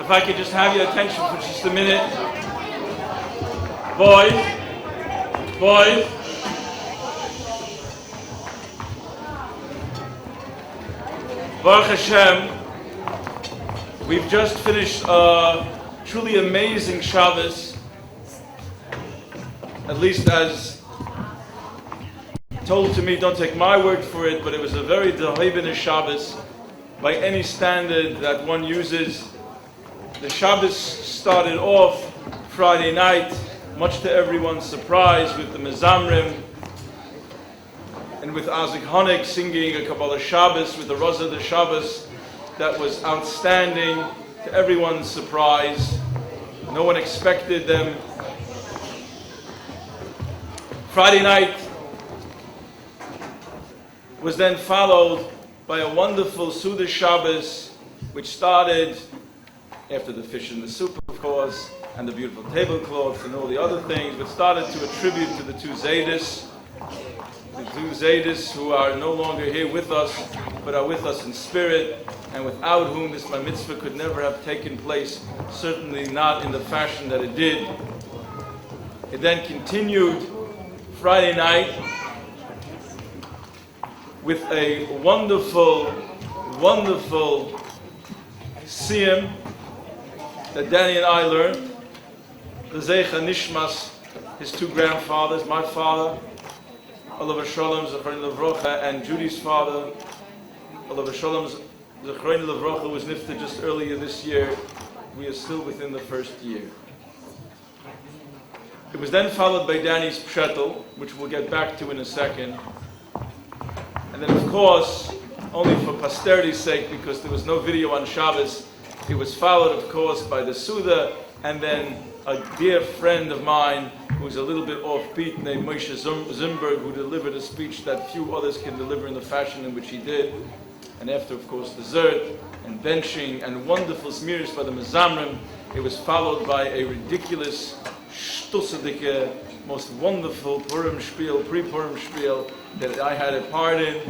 If I could just have your attention for just a minute. Boys. Baruch Hashem, we've just finished a truly amazing Shabbos, at least as told to me, don't take my word for it, but it was a very Dehoibinish Shabbos by any standard that one uses. The Shabbos started off Friday night, much to everyone's surprise, with the Mezamrim and with Azik Honig singing a Kabbalah Shabbos with the Raza de Shabbos that was outstanding to everyone's surprise. No one expected them. Friday night was then followed by a wonderful Suda Shabbos, which started after the fish and the soup, of course, and the beautiful tablecloths and all the other things, but started to attribute to the two Zaydis who are no longer here with us, but are with us in spirit, and without whom this Bar Mitzvah could never have taken place, certainly not in the fashion that it did. It then continued Friday night with a wonderful siyum that Danny and I learned. L'zeicha Nishmas, his two grandfathers, my father, Olav Shalom Zechron Levrocha, and Judy's father, Olav Shalom Zechron Levrocha, was nifted just earlier this year. We are still within the first year. It was then followed by Danny's Pshetel, which we'll get back to in a second. And then, of course, only for posterity's sake, because there was no video on Shabbos, it was followed, of course, by the Suda, and then a dear friend of mine who's a little bit offbeat, named Moshe Zimberg, who delivered a speech that few others can deliver in the fashion in which he did. And after, of course, dessert and benching and wonderful smears by the Mezamrim, it was followed by a ridiculous, shtussadike, most wonderful Purim spiel, pre-Purim spiel that I had a part in.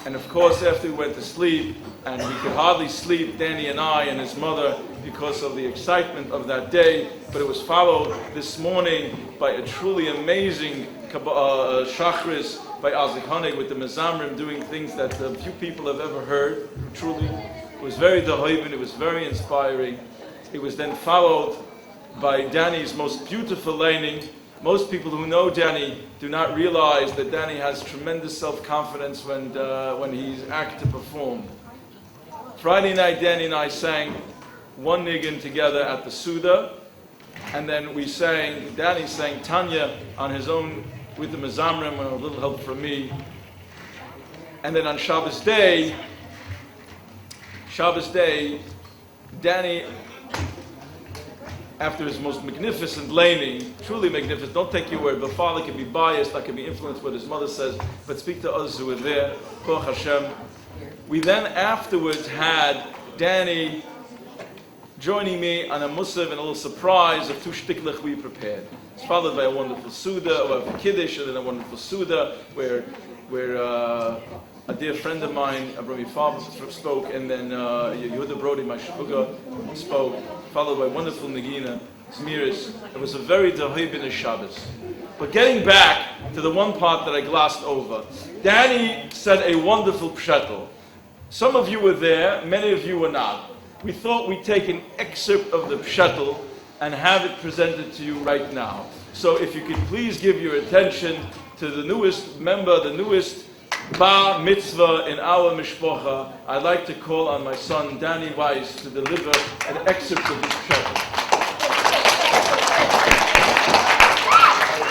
And of course, after we went to sleep, and we could hardly sleep, Danny and I and his mother, because of the excitement of that day, but it was followed this morning by a truly amazing Shachris by Azik Honig with the Mezamrim doing things that few people have ever heard. Truly, it was very dehoibin, it was very inspiring. It was then followed by Danny's most beautiful laning. Most people who know Danny do not realize that Danny has tremendous self-confidence when he's asked to perform. Friday night, Danny and I sang one niggin together at the Suda, and then Danny sang Tanya on his own with the Mezamrim and a little help from me. And then on Shabbos day, Danny, after his most magnificent laning, truly magnificent, don't take your word, but father can be biased, I can be influenced by what his mother says, but speak to us who were there, Baruch Hashem. We then afterwards had Danny joining me on a musaf and a little surprise of two shtiklech we prepared. It's followed by a wonderful Suda, or a Kiddush, and then a wonderful Suda, where a dear friend of mine, Abrami Farb, spoke, and then Yehuda Brody, my shvuga, spoke, followed by wonderful Nagina, Zmiris. It was a very Dehoibinish Shabbos. But getting back to the one part that I glossed over, Danny said a wonderful pshetel. Some of you were there, many of you were not. We thought we'd take an excerpt of the pshetel and have it presented to you right now. So if you could please give your attention to the newest member, the newest Bar Mitzvah in our mishpocha, I'd like to call on my son Danny Weiss to deliver an excerpt of this pshetel.